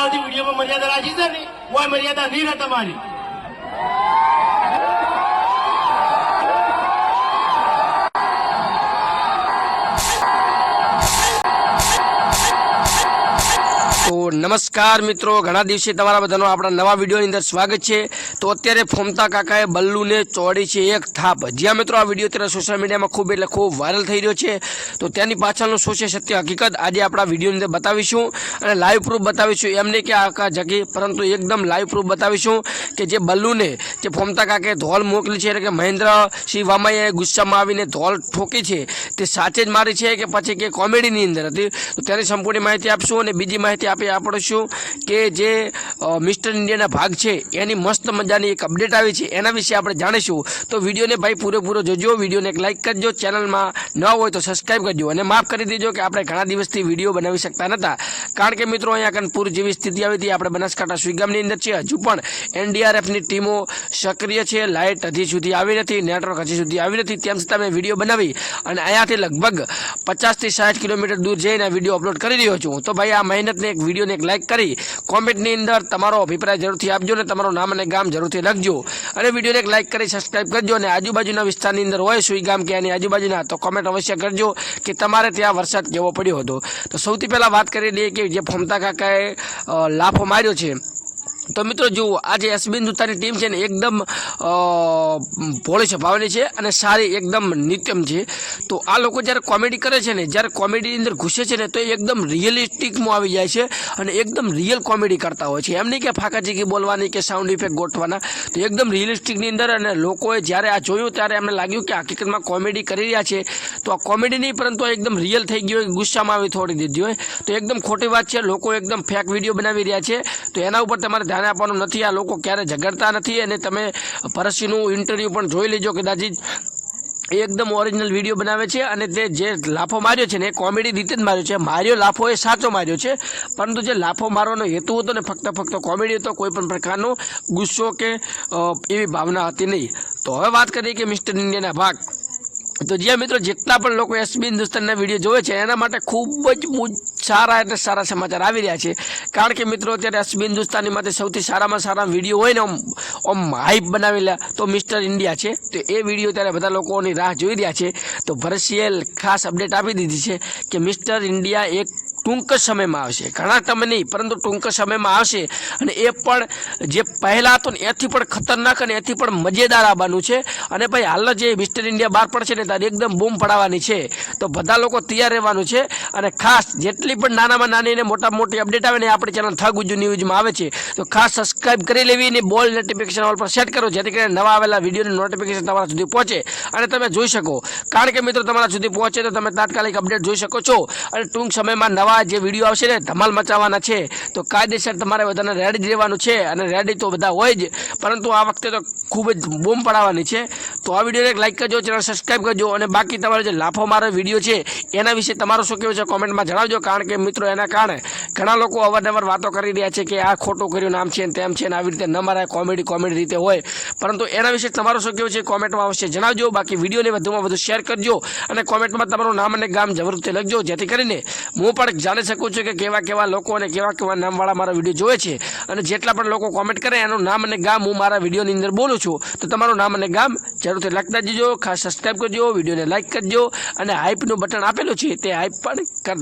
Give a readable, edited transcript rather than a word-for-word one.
જ્યાં સુધી વિડીયોમાં મર્યાદા રાખી છે ને કોઈ મર્યાદા નહીં રહે તમારી. તો નમસ્કાર મિત્રો, ઘણા દિવસે તમારા બધાનો આપણા નવા વિડીયોની અંદર સ્વાગત છે. તો અત્યારે ફોમતા કાકાએ બલ્લુને ચોડી છે એક થાપ. જ્યાં મિત્રો આ વિડીયો અત્યારે સોશિયલ મીડિયામાં ખૂબ એટલે ખૂબ વાયરલ થઈ રહ્યો છે. તો ત્યાંની પાછળનું શું છે સત્ય હકીકત આજે આપણા વિડીયોની અંદર બતાવીશું અને લાઈવ પ્રૂફ બતાવીશું. એમ નહીં કે આખા જગી, પરંતુ એકદમ લાઈવ પ્રૂફ બતાવીશું કે જે બલ્લુને જે ફોમતા કાકાએ ધોલ મોકલી છે, એટલે કે મહેન્દ્રસિંહ વામાએ ગુસ્સામાં આવીને ધોલ ઠોકી છે, તે સાચે જ મારી છે કે પછી કે કોમેડીની અંદર હતી. તો તેની સંપૂર્ણ માહિતી આપશું. અને બીજી માહિતી આપણશું કે જે મિસ્ટર ઇન્ડિયાના ભાગ છે એની મસ્ત મજાની એક અપડેટ આવી છે, એના વિશે આપણે જાણીશું. તો વિડીયોને ભાઈ પૂરેપૂરો જોજો, વિડીયોને એક લાઇક કરજો, ચેનલમાં ન હોય તો સબસ્ક્રાઈબ કરજો અને માફ કરી દેજો કે આપણે ઘણા દિવસથી વિડીયો બનાવી શકતા નહોતા, કારણ કે મિત્રો અહીંયા કનપુર જેવી સ્થિતિ આવી હતી. આપણે બનાસકાંઠા સુઈગામની અંદર છે, હજુ પણ એનડીઆરએફની ટીમો સક્રિય છે, લાઇટ હજી સુધી આવી નથી, નેટવર્ક હજી સુધી આવી નથી. તેમ છતાં મેં વિડીયો બનાવી અને અહીંયાથી લગભગ 50 થી 60 કિલોમીટર દૂર જઈને વિડીયો અપલોડ કરી રહ્યો છું. તો ભાઈ આ મહેનતને એક વિડીયોને એક લાઇક કરી કોમેન્ટની અંદર તમારો અભિપ્રાય જરૂરથી આપજો ને તમારું નામ અને ગામ જરૂરથી લખજો અને વિડીયોને એક લાઇક કરી સબસ્ક્રાઈબ કરજો. અને આજુબાજુના વિસ્તારની અંદર હોય સુઈગામ કે એની આજુબાજુના, તો કોમેન્ટ અવશ્ય કરજો કે તમારે ત્યાં વરસાદ કેવો પડ્યો હતો. તો સૌથી પહેલાં વાત કરી લઈએ કે જે ફોમતા કાકાએ લાફો માર્યો છે. તો મિત્રો જુઓ, આ જે એસબી હિન્દુસ્તાની ટીમ છે ને એકદમ ભોળી સ્વભાવની છે અને સારી એકદમ નિત્યમ છે. તો આ લોકો જ્યારે કોમેડી કરે છે ને, જ્યારે કોમેડીની અંદર ઘૂસે છે ને, તો એકદમ રિયલિસ્ટિકમાં આવી જાય છે અને એકદમ રિયલ કોમેડી કરતા હોય છે. એમ નહીં કે ફાકાચીકી બોલવાની કે સાઉન્ડ ઇફેક્ટ ગોઠવાના, તો એકદમ રિયલિસ્ટિકની અંદર. અને લોકોએ જ્યારે આ જોયું ત્યારે એમને લાગ્યું કે હકીકતમાં કોમેડી કરી રહ્યા છે. તો આ કોમેડી નહીં, પરંતુ એકદમ રિયલ થઈ ગયું હોય, ગુસ્સામાં આવી થોડી દીધી હોય, તો એકદમ ખોટી વાત છે. લોકો એકદમ ફેક વિડીયો બનાવી રહ્યા છે. તો એના ઉપર તમારે ધ્યાન આપવાનું નથી. આ લોકો ક્યારે ઝઘડતા નથી. અને તમે પરસીનું ઇન્ટરવ્યૂ પણ જોઈ લેજો, કદાચ એકદમ ઓરિજિનલ વિડીયો બનાવે છે. અને તે જે લાફો માર્યો છે ને એ કોમેડી રીતે જ માર્યો છે. માર્યો લાફો એ સાચો માર્યો છે, પરંતુ જે લાફો મારવાનો હેતુ હતો ને ફક્ત કોમેડી હતો, કોઈ પણ પ્રકારનો ગુસ્સો કે એવી ભાવના હતી નહીં. તો હવે વાત કરીએ કે મિસ્ટર ઇન્ડિયાના ભાગ. તો જ્યાં મિત્રો જેટલા પણ લોકો એસબી હિન્દુસ્તાનના વિડીયો જોવે છે એના માટે ખૂબ જ સારા એટલે સારા સમાચાર આવી રહ્યા છે. કારણ કે મિત્રો અત્યારે એસબી હિન્દુસ્તાની માટે સૌથી સારામાં સારા વિડીયો હોય ને આમ હાઈપ બનાવેલા તો મિસ્ટર ઇન્ડિયા છે. તો એ વિડીયો ત્યારે બધા લોકોની રાહ જોઈ રહ્યા છે. તો ભરસીએ ખાસ અપડેટ આપી દીધી છે કે મિસ્ટર ઇન્ડિયા એક ટૂંક સમયમાં આવશે. ઘણા ટાઈમ નહીં, પરંતુ ટૂંક સમયમાં આવશે. અને એ પણ જે પહેલાં હતો ને એથી પણ ખતરનાક અને એથી પણ મજેદાર આવવાનું છે. અને ભાઈ હાલ જે મિસ્ટર ઇન્ડિયા બહાર પડશે ને ત્યારે એકદમ બૂમ પડાવવાની છે. તો બધા લોકો તૈયાર રહેવાનું છે. અને ખાસ જેટલી પણ નાનામાં નાની અને મોટામાં મોટી અપડેટ આવે ને આપણી ચેનલ થગ ઉજ્જુ ન્યૂઝમાં આવે છે. તો ખાસ સબસ્ક્રાઈબ કરી લેવી અને બોલ નોટિફિકેશન ઓલ પર સેટ કરો, જેથી કરીને નવા આવેલા વિડીયોની નોટિફિકેશન તમારા સુધી પહોંચે અને તમે જોઈ શકો. કારણ કે મિત્રો તમારા સુધી પહોંચે તો તમે તાત્કાલિક અપડેટ જોઈ શકો છો. અને ટૂંક સમયમાં નવા જે વિડીયો આવશે ને ધમાલ મચાવવાના છે. તો કાયદેસર તમારે બધાને રેડી જ રહેવાનું છે. અને રેડી તો બધા હોય જ, પરંતુ આ વખતે તો ખૂબ જ બૂમ પડાવવાની છે. તો આ વિડીયોને એક લાઇક કરજો, ચેનલ સબસ્ક્રાઈબ કરજો. અને બાકી તમારો જે લાફો મારો વિડીયો છે એના વિશે તમારું શું કહેવું છે કોમેન્ટમાં જણાવજો. કારણ કે મિત્રો એના કારણે ઘણા લોકો અવારનવાર વાતો કરી રહ્યા છે કે આ ખોટું કર્યું, નામ છે તેમ છે ને આવી રીતે ન મારાય, કોમેડી રીતે હોય. પરંતુ એના વિશે તમારું શું કહેવું છે કોમેન્ટમાં અવશ્ય જણાવજો. બાકી વિડીયોને વધુમાં વધુ શેર કરજો અને કોમેન્ટમાં તમારું નામ અને ગામ જરૂરથી લખજો, જેથી કરીને હું પણ જાણી શકું છું કે કેવા લોકો અને કેવા નામવાળા મારા વિડીયો જોવે છે. અને જેટલા પણ લોકો કોમેન્ટ કરે એનું નામ અને ગામ હું મારા વિડીયોની અંદર બોલું છું. તો તમારું નામ અને ગામ જરૂરથી લખતા જજો. ખાસ સબસ્ક્રાઈબ કરજો, વિડીયોને લાઇક કરજો અને હાઈપનું બટન આપેલું છે તે હાઈપ પણ કરતા